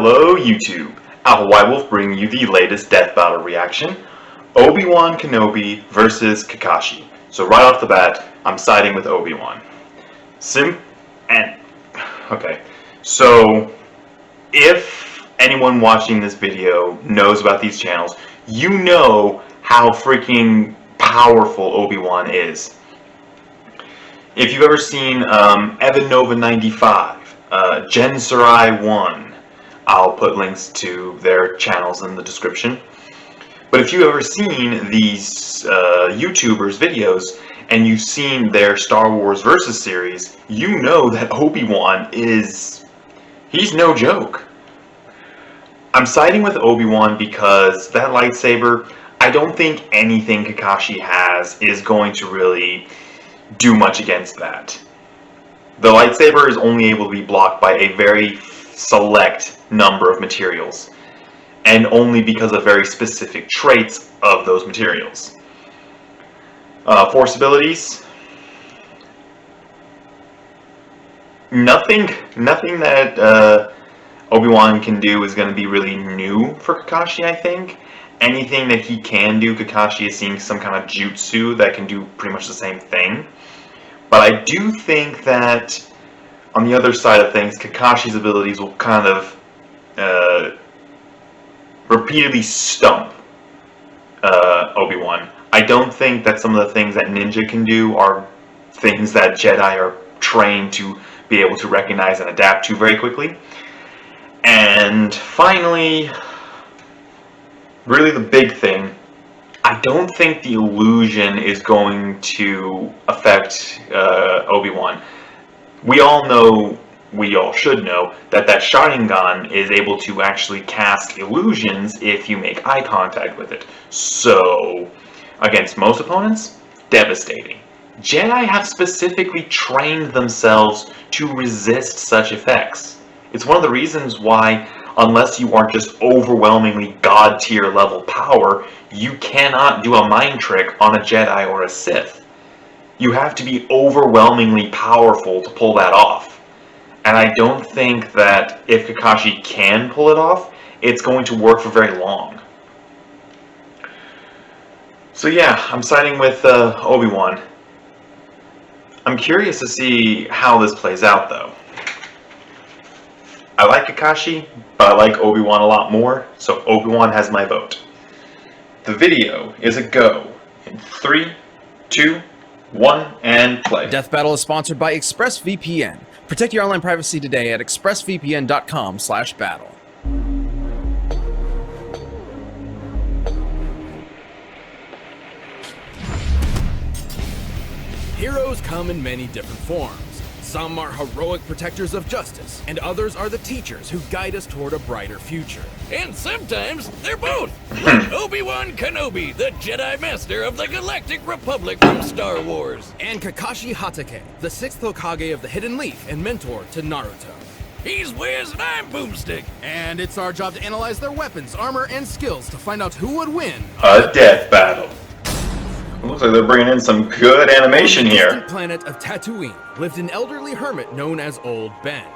Hello YouTube, Alpha White Wolf bringing you the latest Death Battle reaction, Obi-Wan Kenobi versus Kakashi. So right off the bat, I'm siding with Obi-Wan. Okay, so if anyone watching this video knows about these channels, you know how freaking powerful Obi-Wan is. If you've ever seen Evan Nova 95, Jen Sarai 1, I'll put links to their channels in the description. But if you've ever seen these YouTubers' videos and you've seen their Star Wars Versus series, you know that Obi-Wan he's no joke. I'm siding with Obi-Wan because that lightsaber, I don't think anything Kakashi has is going to really do much against that. The lightsaber is only able to be blocked by a very select number of materials, and only because of very specific traits of those materials. Force abilities, nothing that Obi-Wan can do is going to be really new for Kakashi, I think. Anything that he can do, Kakashi is seeing some kind of jutsu that can do pretty much the same thing. But I do think that on the other side of things, Kakashi's abilities will kind of repeatedly stump Obi-Wan. I don't think that some of the things that ninja can do are things that Jedi are trained to be able to recognize and adapt to very quickly. And finally, really the big thing, I don't think the illusion is going to affect Obi-Wan. We all should know that Sharingan is able to actually cast illusions if you make eye contact with it. So, against most opponents, devastating. Jedi have specifically trained themselves to resist such effects. It's one of the reasons why, unless you are just overwhelmingly god-tier level power, you cannot do a mind trick on a Jedi or a Sith. You have to be overwhelmingly powerful to pull that off. And I don't think that if Kakashi can pull it off, it's going to work for very long. So yeah, I'm siding with Obi-Wan. I'm curious to see how this plays out though. I like Kakashi, but I like Obi-Wan a lot more, so Obi-Wan has my vote. The video is a go in 3, 2, 1, and play. Death Battle is sponsored by ExpressVPN. Protect your online privacy today at expressvpn.com/battle. Heroes come in many different forms. Some are heroic protectors of justice, and others are the teachers who guide us toward a brighter future. And sometimes they're both, like Obi-Wan Kenobi, the Jedi Master of the Galactic Republic from Star Wars. And Kakashi Hatake, the 6th Hokage of the Hidden Leaf and mentor to Naruto. He's Wiz and I'm Boomstick. And it's our job to analyze their weapons, armor, and skills to find out who would win a death battle. It looks like they're bringing in some good animation here. On the distant planet of Tatooine lived an elderly hermit known as Old Ben.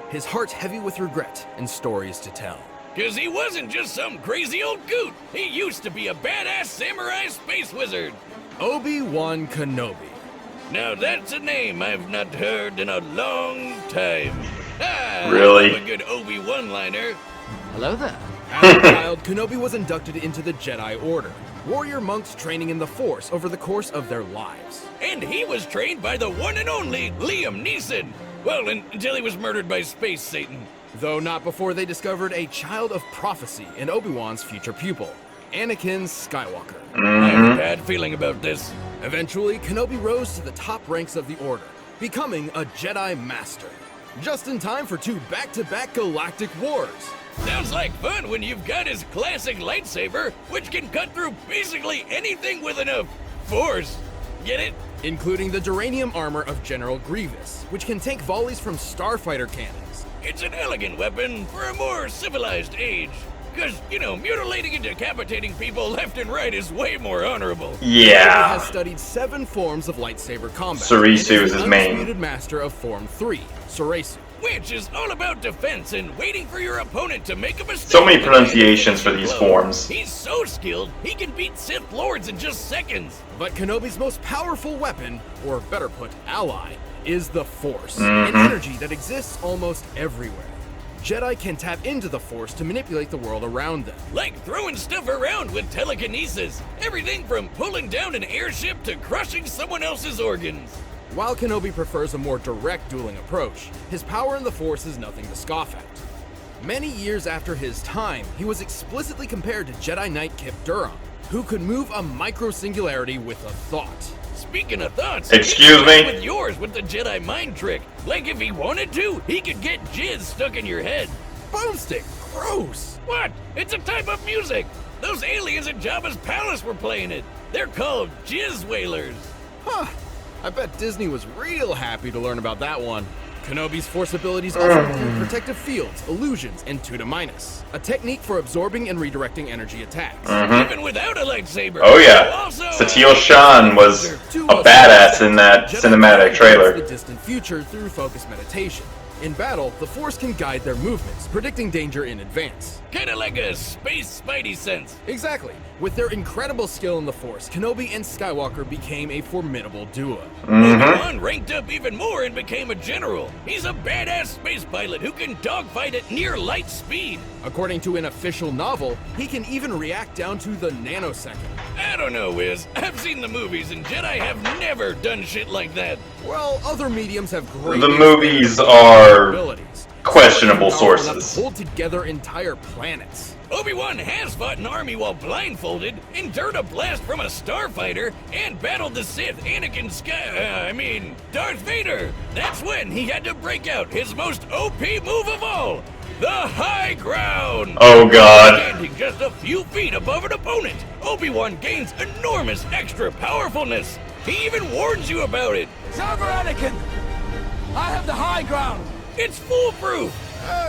His heart heavy with regret and stories to tell. Cause he wasn't just some crazy old goot. He used to be a badass samurai space wizard. Obi-Wan Kenobi. Now that's a name I've not heard in a long time. Really? I love a good Obi-Wan liner. Hello there. As a child, Kenobi was inducted into the Jedi Order. Warrior monks training in the Force over the course of their lives. And he was trained by the one and only Liam Neeson. Well, until he was murdered by Space Satan. Though not before they discovered a child of prophecy in Obi-Wan's future pupil, Anakin Skywalker. I have a bad feeling about this. Eventually, Kenobi rose to the top ranks of the Order, becoming a Jedi Master. Just in time for 2 back-to-back galactic wars. Sounds like fun when you've got his classic lightsaber, which can cut through basically anything with enough force. Get it? Including the duranium armor of General Grievous, which can take volleys from starfighter cannons. It's an elegant weapon for a more civilized age. Because, you know, mutilating and decapitating people left and right is way more honorable. Yeah. Kenobi has studied 7 forms of lightsaber combat. Surisu is his main. Undisputed master of Form 3, Soresu. which is all about defense and waiting for your opponent to make a mistake. So many pronunciations for these forms. He's so skilled, he can beat Sith Lords in just seconds. But Kenobi's most powerful weapon, or better put, ally, is the Force, an energy that exists almost everywhere. Jedi can tap into the Force to manipulate the world around them. Like throwing stuff around with telekinesis. Everything from pulling down an airship to crushing someone else's organs. While Kenobi prefers a more direct dueling approach, his power in the Force is nothing to scoff at. Many years after his time, he was explicitly compared to Jedi Knight Kip Durham, who could move a micro-singularity with a thought. Speaking of thoughts, Excuse me? with yours with the Jedi mind trick. Like if he wanted to, he could get jizz stuck in your head. Boomstick! Gross! What? It's a type of music. Those aliens at Jabba's palace were playing it. They're called jizz whalers. Huh. I bet Disney was real happy to learn about that one. Kenobi's Force abilities also include protective fields, illusions, and Tuta Minus, a technique for absorbing and redirecting energy attacks. Even without a lightsaber. Oh yeah, Also, Satele Shan was a badass in that Jedi cinematic can trailer. sense the distant future through focused meditation. In battle, the Force can guide their movements, predicting danger in advance. Kinda like a space spidey sense. Exactly. With their incredible skill in the Force, Kenobi and Skywalker became a formidable duo. Obi-Wan ranked up even more and became a general. He's a badass space pilot who can dogfight at near light speed. According to an official novel, he can even react down to the nanosecond. I don't know, Wiz. I've seen the movies and Jedi have never done shit like that. Well, other mediums have great The movies are abilities. questionable Powerful enough to sources. hold together entire planets. Obi-Wan has fought an army while blindfolded, endured a blast from a starfighter, and battled the Sith Darth Vader. That's when he had to break out his most OP move of all, the high ground. Oh god. Standing just a few feet above an opponent, Obi-Wan gains enormous extra powerfulness. He even warns you about it. It's over, Anakin! I have the high ground! It's foolproof.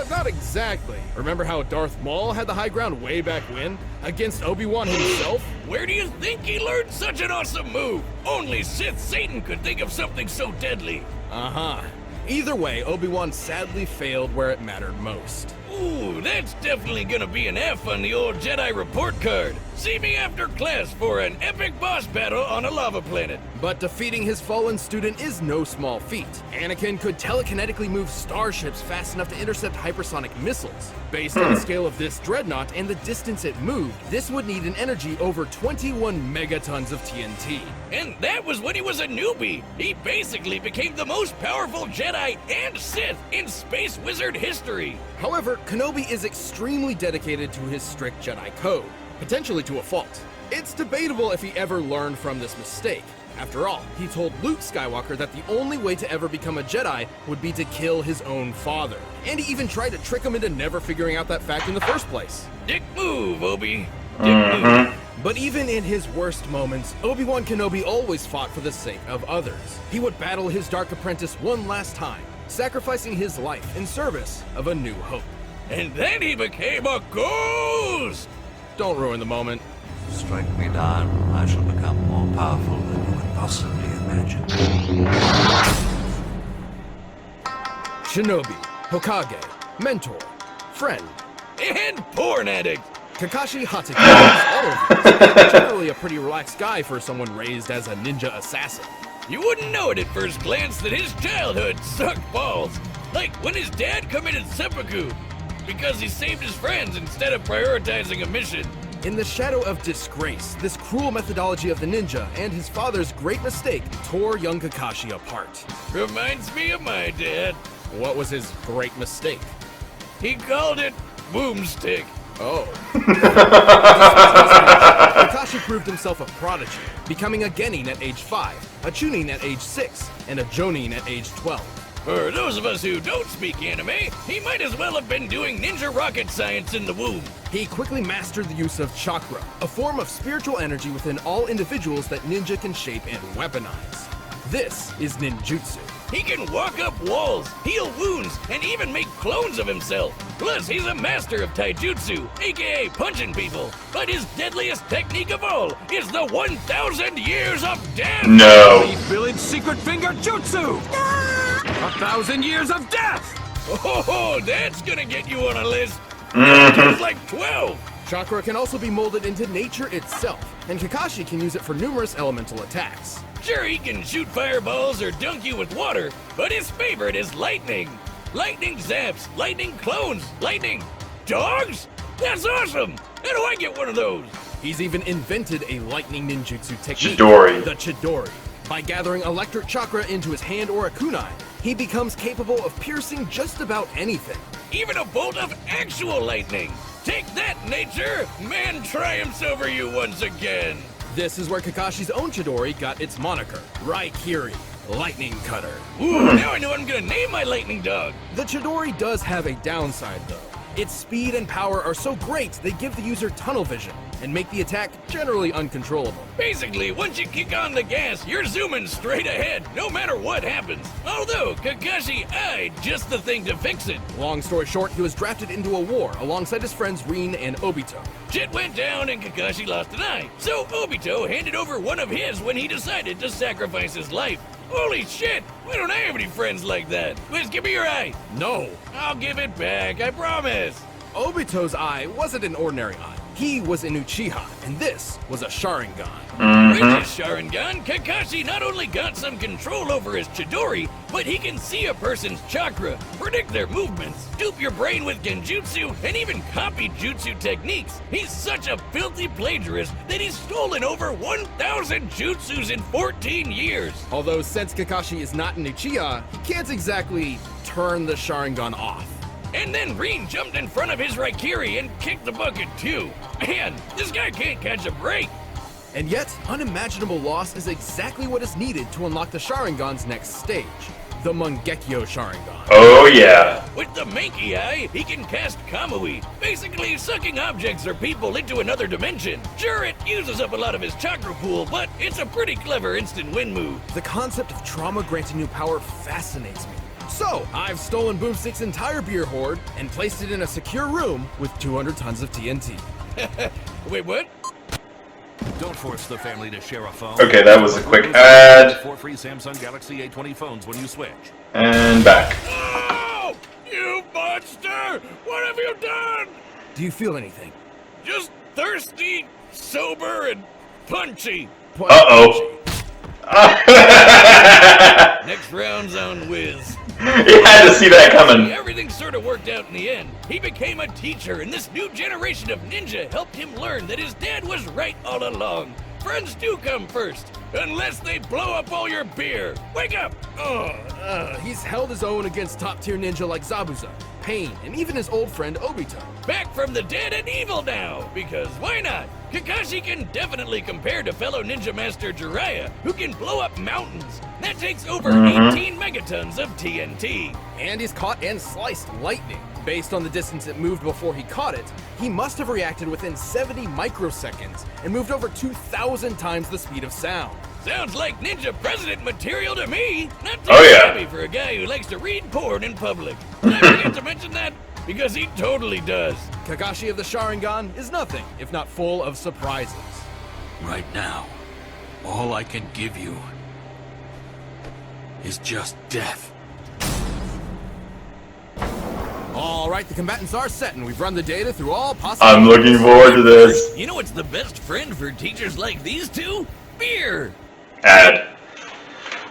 Not exactly. Remember how Darth Maul had the high ground way back when? Against Obi-Wan himself? Where do you think he learned such an awesome move? Only Sith Satan could think of something so deadly. Uh-huh. Either way, Obi-Wan sadly failed where it mattered most. Ooh, that's definitely gonna be an F on the old Jedi report card. See me after class for an epic boss battle on a lava planet. But defeating his fallen student is no small feat. Anakin could telekinetically move starships fast enough to intercept hypersonic missiles. Based on the scale of this dreadnought and the distance it moved, this would need an energy over 21 megatons of TNT. And that was when he was a newbie. He basically became the most powerful Jedi and Sith in Space Wizard history. However, Kenobi is extremely dedicated to his strict Jedi code, potentially to a fault. It's debatable if he ever learned from this mistake. After all, he told Luke Skywalker that the only way to ever become a Jedi would be to kill his own father. And he even tried to trick him into never figuring out that fact in the first place. Dick move, Obi. Dick move. But even in his worst moments, Obi-Wan Kenobi always fought for the sake of others. He would battle his dark apprentice one last time, sacrificing his life in service of a new hope. And then he became a ghost! Don't ruin the moment. Strike me down, I shall become more powerful than you can possibly imagine. Shinobi, Hokage, mentor, friend, And porn addict! Kakashi Hatake is all of these. Generally a pretty relaxed guy for someone raised as a ninja assassin. You wouldn't know it at first glance that his childhood sucked balls. Like when his dad committed seppuku because he saved his friends instead of prioritizing a mission. In the shadow of disgrace, this cruel methodology of the ninja and his father's great mistake tore young Kakashi apart. Reminds me of my dad. What was his great mistake? He called it boomstick. Oh. Kakashi proved himself a prodigy, becoming a Genin at age 5, a Chunin at age 6, and a Jonin at age 12. For those of us who don't speak anime, he might as well have been doing ninja rocket science in the womb. He quickly mastered the use of chakra, a form of spiritual energy within all individuals that ninja can shape and weaponize. This is ninjutsu. He can walk up walls, heal wounds, and even make clones of himself. Plus, he's a master of taijutsu, aka punching people. But his deadliest technique of all is the 1,000 years of death! No. Village secret finger jutsu! 1,000 years of death! Oh, that's gonna get you on a list. Mhm. There's like 12. Chakra can also be molded into nature itself, and Kakashi can use it for numerous elemental attacks. Sure, he can shoot fireballs or dunk you with water, but his favorite is lightning. Lightning zaps, lightning clones, lightning dogs? That's awesome! How do I get one of those? He's even invented a lightning ninjutsu technique, Chidori. the Chidori. By gathering electric chakra into his hand or a kunai, he becomes capable of piercing just about anything. Even a bolt of actual lightning. Take that, nature! Man triumphs over you once again. This is where Kakashi's own Chidori got its moniker, Raikiri, Lightning Cutter. Ooh, now I know what I'm gonna name my lightning dog. The Chidori does have a downside though. Its speed and power are so great they give the user tunnel vision and make the attack generally uncontrollable. Basically, once you kick on the gas, you're zooming straight ahead, no matter what happens. Although, Kakashi eyed just the thing to fix it. Long story short, he was drafted into a war alongside his friends Rin and Obito. Shit went down and Kakashi lost an eye, so Obito handed over one of his when he decided to sacrifice his life. Holy shit! Why don't I have any friends like that? Wiz, give me your eye. No! I'll give it back, I promise. Obito's eye wasn't an ordinary eye. He was an Uchiha, and this was a Sharingan. With his Sharingan, Kakashi not only got some control over his Chidori, but he can see a person's chakra, predict their movements, dupe your brain with genjutsu, and even copy jutsu techniques. He's such a filthy plagiarist that he's stolen over 1,000 jutsus in 14 years. Although since Kakashi is not an Uchiha, he can't exactly turn the Sharingan off. And then Rin jumped in front of his Raikiri and kicked the bucket too. Man, this guy can't catch a break. And yet, unimaginable loss is exactly what is needed to unlock the Sharingan's next stage, the Mangekyo Sharingan. Oh yeah. With the Mankey Eye, he can cast Kamui, basically sucking objects or people into another dimension. Sure, it uses up a lot of his chakra pool, but it's a pretty clever instant win move. The concept of trauma granting new power fascinates me. So, I've stolen Boomstick's entire beer hoard and placed it in a secure room with 200 tons of TNT. Wait, what? Don't force the family to share a phone. Okay, that was a quick ad. 4 free Samsung Galaxy A20 phones when you switch. And back. Oh! You monster! What have you done? Do you feel anything? Just thirsty, sober, and punchy. Uh-oh. Next round's on Wiz. You had to see that coming. Everything sort of worked out in the end. He became a teacher, and this new generation of ninja helped him learn that his dad was right all along. Friends do come first, unless they blow up all your beer. Wake up! He's held his own against top-tier ninja like Zabuza, Pain, and even his old friend Obito. Back from the dead and evil now, because why not? Kakashi can definitely compare to fellow ninja master Jiraiya, who can blow up mountains. That takes over 18 megatons of TNT. And he's caught and sliced lightning. Based on the distance it moved before he caught it, he must have reacted within 70 microseconds and moved over 2,000 times the speed of sound. Sounds like ninja president material to me. Not too Oh, yeah. shabby for a guy who likes to read porn in public. Did I forget to mention that? Because he totally does. Kakashi of the Sharingan is nothing if not full of surprises. Right now, all I can give you is just death. All right, the combatants are set, and we've run the data through all possible... I'm looking forward to this. You know what's the best friend for teachers like these two? Beer. Ad.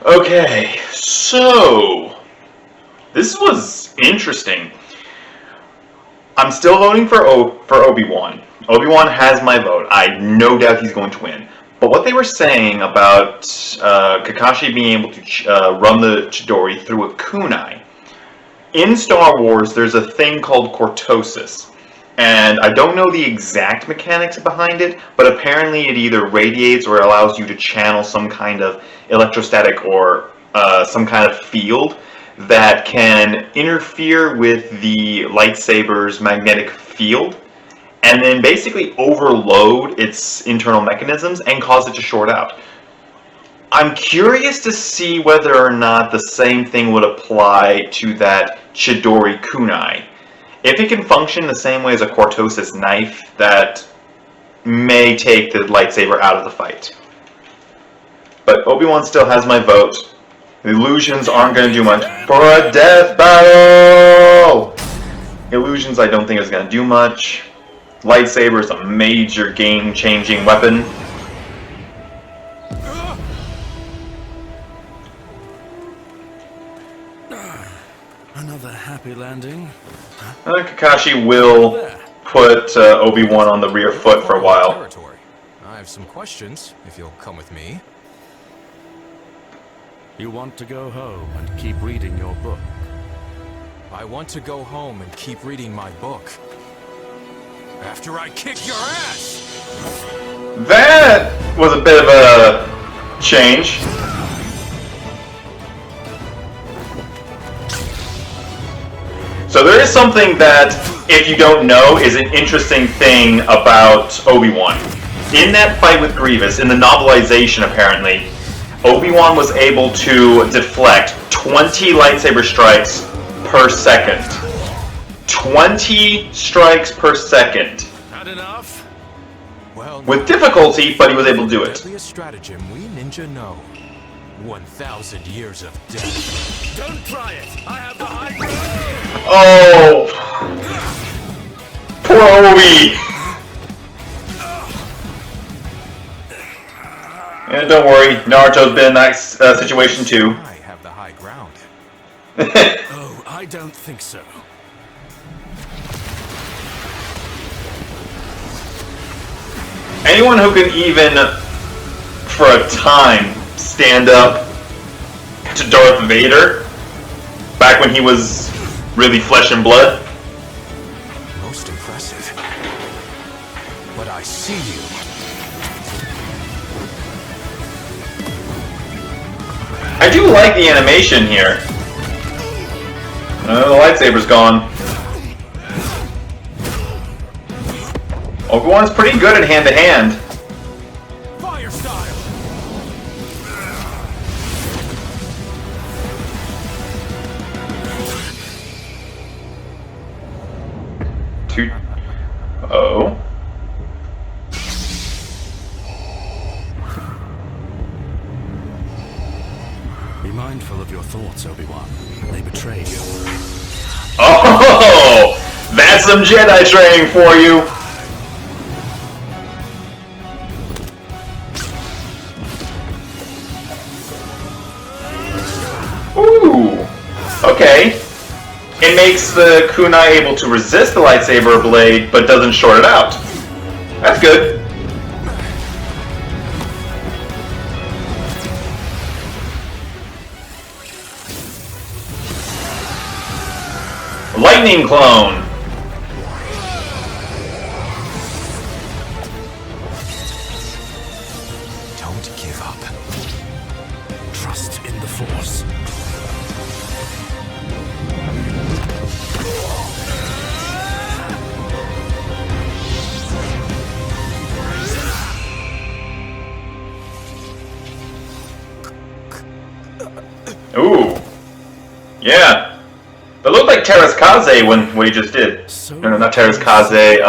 Okay, so this was interesting. I'm still voting for Obi-Wan. Obi-Wan has my vote. I no doubt he's going to win. But what they were saying about Kakashi being able to run the Chidori through a kunai. In Star Wars, there's a thing called cortosis. And I don't know the exact mechanics behind it, but apparently it either radiates or allows you to channel some kind of electrostatic or some kind of field that can interfere with the lightsaber's magnetic field and then basically overload its internal mechanisms and cause it to short out. I'm curious to see whether or not the same thing would apply to that Chidori kunai. If it can function the same way as a cortosis knife, that may take the lightsaber out of the fight. But Obi-Wan still has my vote. Illusions aren't going to do much for a death battle! Illusions I don't think is going to do much. Lightsaber is a major game-changing weapon. Another happy landing. Kakashi will put Obi-Wan on the rear foot for a while. Territory. I have some questions, if you'll come with me. You want to go home and keep reading your book? I want to go home and keep reading my book. After I kick your ass! That was a bit of a change. So there is something that, if you don't know, is an interesting thing about Obi-Wan. In that fight with Grievous, in the novelization apparently, Obi-Wan was able to deflect 20 lightsaber strikes per second. 20 strikes per second. Not enough? Well, With difficulty, but he was able to do it. deadliest stratagem we ninja know. 1,000 years of death. Don't try it! I have the high ground! Oh! Poor Obi! And don't worry, Naruto's been in that situation too. I have the high ground. Oh, I don't think so. Anyone who can even, for a time, stand up to Darth Vader, back when he was really flesh and blood. Most impressive. But I see you. I do like the animation here. The lightsaber's gone. Obi-Wan's pretty good at hand-to-hand. Fire style! Oh. Be mindful of your thoughts, Obi-Wan. They betrayed you. Oh! That's some Jedi training for you! Ooh! Okay. It makes the kunai able to resist the lightsaber blade, but doesn't short it out. That's good. Lightning clone! Don't give up. Trust in the Force. Ooh. Yeah. It looked like Terrace Kaze when what he just did. So No, not Terrace Kaze,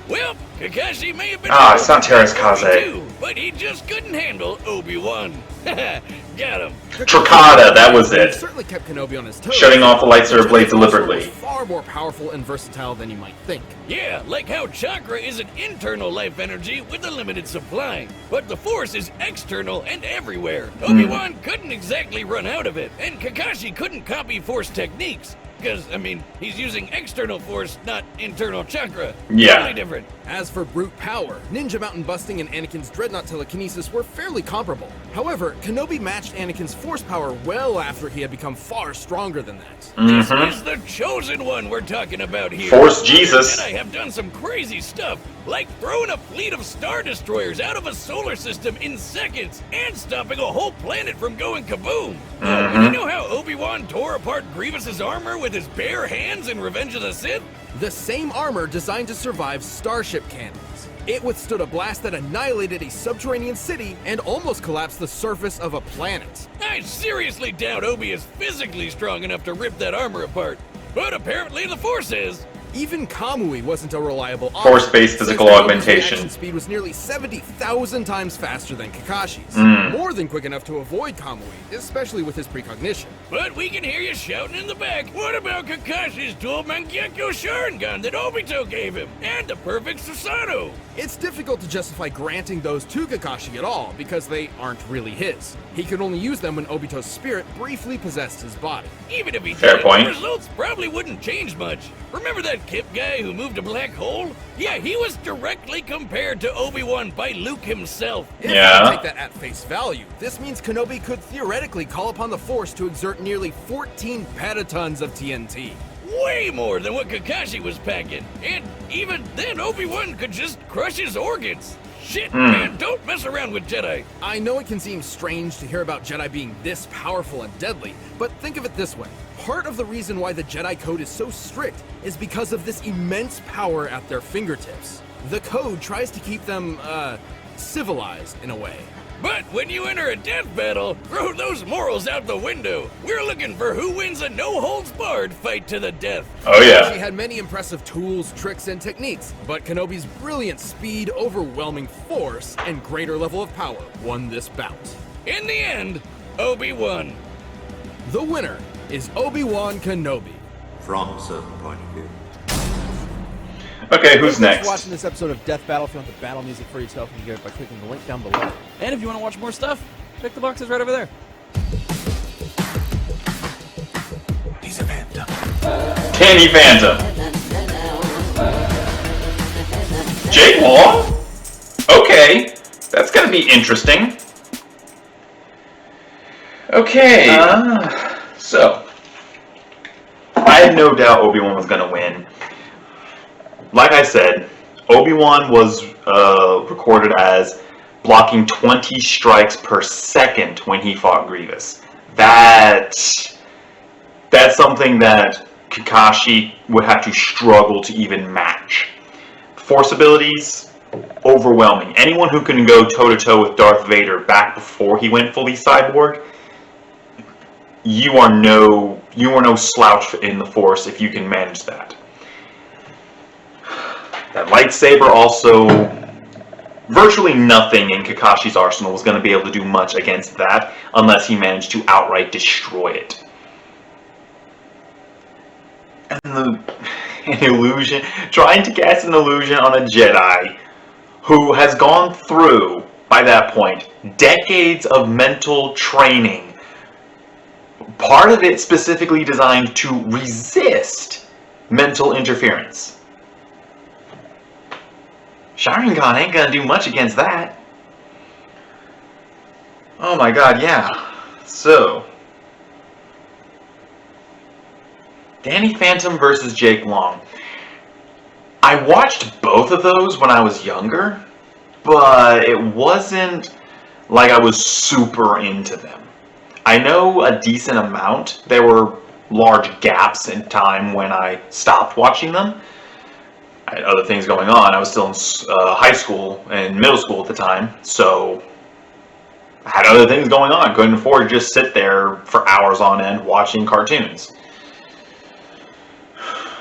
Well, Kakashi may have been it's not Terrace Kaze. too, but he just couldn't handle Obi-Wan. Got him. Tricada, that was He it. certainly kept Kenobi on his toes. Shutting off the lightsaber blade Which also deliberately. was far more powerful and versatile than you might think. Yeah, like how chakra is an internal life energy with a limited supply, but the Force is external and everywhere. Obi-Wan couldn't exactly run out of it, and Kakashi couldn't copy Force techniques. Because, I mean, he's using external Force, not internal chakra. Yeah. Totally different. As for brute power, Ninja Mountain busting and Anakin's Dreadnought telekinesis were fairly comparable. However, Kenobi matched Anakin's force power well after he had become far stronger than that. This is the chosen one we're talking about here. Force Jesus. Jedi have done some crazy stuff, like throwing a fleet of Star Destroyers out of a solar system in seconds and stopping a whole planet from going kaboom. Oh, and you know how Obi-Wan tore apart Grievous's armor with his bare hands in Revenge of the Sith? The same armor designed to survive starship cannons. It withstood a blast that annihilated a subterranean city and almost collapsed the surface of a planet. I seriously doubt Obi is physically strong enough to rip that armor apart. But apparently the Force is. Even Kamui wasn't a reliable option. Force-based physical since Kenobi's augmentation. reaction speed was nearly 70,000 times faster than Kakashi's. More than quick enough to avoid Kamui, especially with his precognition. But we can hear you shouting in the back. What about Kakashi's dual Mangekyo Sharingan that Obito gave him? And the perfect Susanoo? It's difficult to justify granting those to Kakashi at all, because they aren't really his. He could only use them when Obito's spirit briefly possessed his body. Even if he Fair did, point. the results probably wouldn't change much. Remember that Kip guy who moved a black hole? Yeah, he was directly compared to Obi-Wan by Luke himself. If Yeah. you take that at face value, this means Kenobi could theoretically call upon the Force to exert nearly 14 petatons of TNT. Way more than what Kakashi was packing. And even then, Obi-Wan could just crush his organs. Shit, man, don't mess around with Jedi. I know it can seem strange to hear about Jedi being this powerful and deadly, but think of it this way. Part of the reason why the Jedi Code is so strict is because of this immense power at their fingertips. The Code tries to keep them, civilized in a way. But when you enter a death battle, throw those morals out the window. We're looking for who wins a no-holds-barred fight to the death. Oh She yeah. had many impressive tools, tricks, and techniques, but Kenobi's brilliant speed, overwhelming force, and greater level of power won this bout. In the end, Obi won. The winner is Obi-Wan Kenobi. From a certain point of view. Okay, who's Thanks next? for watching this episode of Death Battle. If you want the battle music for yourself, you can get it by clicking the link down below. And if you want to watch more stuff, check the boxes right over there. He's a phantom. Danny Phantom. Jake Long? Okay, that's gonna be interesting. Okay, so I had no doubt Obi-Wan was gonna win. Like I said, Obi-Wan was recorded as blocking 20 strikes per second when he fought Grievous. That's something that Kakashi would have to struggle to even match. Force abilities, overwhelming. Anyone who can go toe-to-toe with Darth Vader back before he went fully cyborg, you are no slouch in the Force if you can manage that. That lightsaber also, virtually nothing in Kakashi's arsenal was going to be able to do much against that unless he managed to outright destroy it. And an illusion, trying to cast an illusion on a Jedi who has gone through, by that point, decades of mental training. Part of it specifically designed to resist mental interference. Sharingan ain't gonna do much against that. Oh my god, yeah. So, Danny Phantom versus Jake Long. I watched both of those when I was younger, but it wasn't like I was super into them. I know a decent amount. There were large gaps in time when I stopped watching them. I had other things going on. I was still in high school and middle school at the time, so I had other things going on. Couldn't afford to just sit there for hours on end watching cartoons.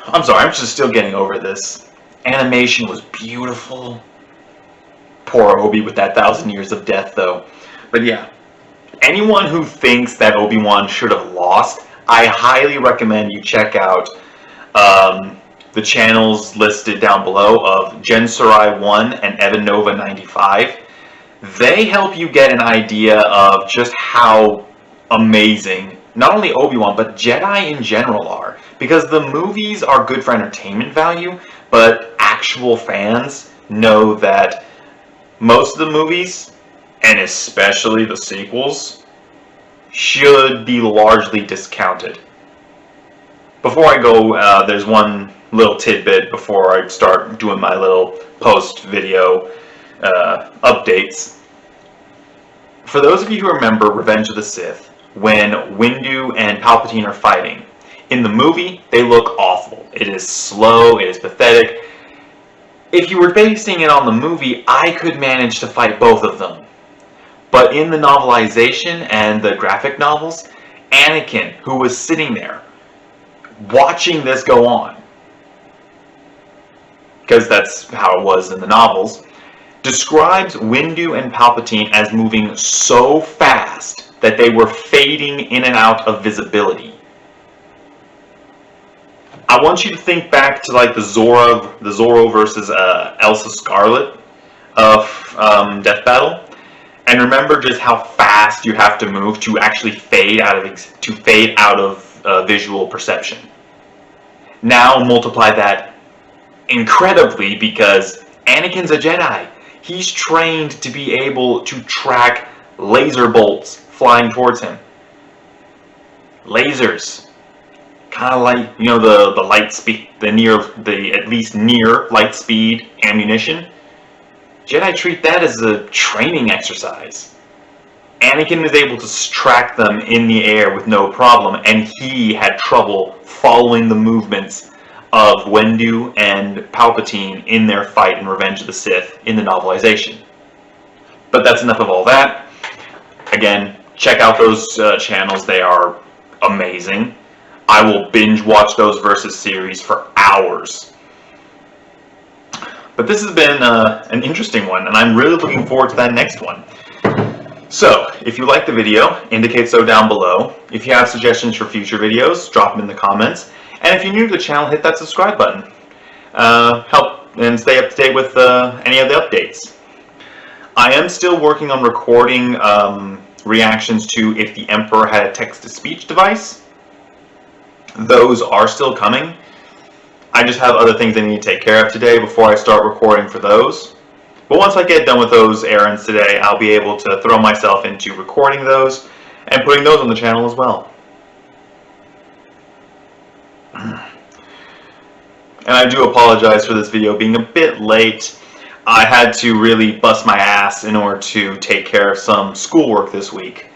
I'm sorry, I'm just still getting over this. Animation was beautiful. Poor Obi with that 1,000 years of death, though. But yeah, anyone who thinks that Obi-Wan should have lost, I highly recommend you check out the channels listed down below of Gensurai1 and Evan Nova 95. They help you get an idea of just how amazing not only Obi-Wan but Jedi in general are. Because the movies are good for entertainment value, but actual fans know that most of the movies, and especially the sequels, should be largely discounted. Before I go, there's one little tidbit before I start doing my little post-video updates. For those of you who remember Revenge of the Sith, when Windu and Palpatine are fighting, in the movie, they look awful. It is slow, it is pathetic. If you were basing it on the movie, I could manage to fight both of them. But in the novelization and the graphic novels, Anakin, who was sitting there, watching this go on, because that's how it was in the novels, describes Windu and Palpatine as moving so fast that they were fading in and out of visibility. I want you to think back to like the Zorro versus Elsa Scarlet of DeathBattle, and remember just how fast you have to move to actually fade out of visual perception. Now multiply that incredibly, because Anakin's a Jedi. He's trained to be able to track laser bolts flying towards him. Lasers, kind of like, you know, the light speed, at least near light speed ammunition. Jedi treat that as a training exercise. Anakin is able to track them in the air with no problem, and he had trouble following the movements of Windu and Palpatine in their fight in Revenge of the Sith in the novelization. But that's enough of all that. Again, check out those channels. They are amazing. I will binge watch those Versus series for hours. But this has been an interesting one, and I'm really looking forward to that next one. So, if you like the video, indicate so down below. If you have suggestions for future videos, drop them in the comments. And if you're new to the channel, hit that subscribe button. Help and stay up to date with any of the updates. I am still working on recording reactions to If the Emperor Had a Text-to-Speech Device. Those are still coming. I just have other things I need to take care of today before I start recording for those. But once I get done with those errands today, I'll be able to throw myself into recording those and putting those on the channel as well. And I do apologize for this video being a bit late. I had to really bust my ass in order to take care of some schoolwork this week.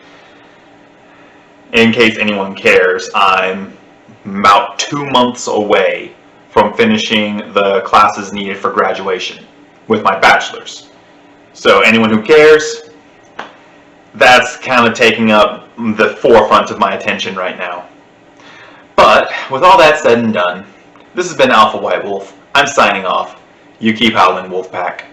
In case anyone cares, I'm about 2 months away from finishing the classes needed for graduation with my bachelor's. So anyone who cares, that's kind of taking up the forefront of my attention right now. But with all that said and done, this has been Alpha White Wolf. I'm signing off. You keep howling, Wolfpack.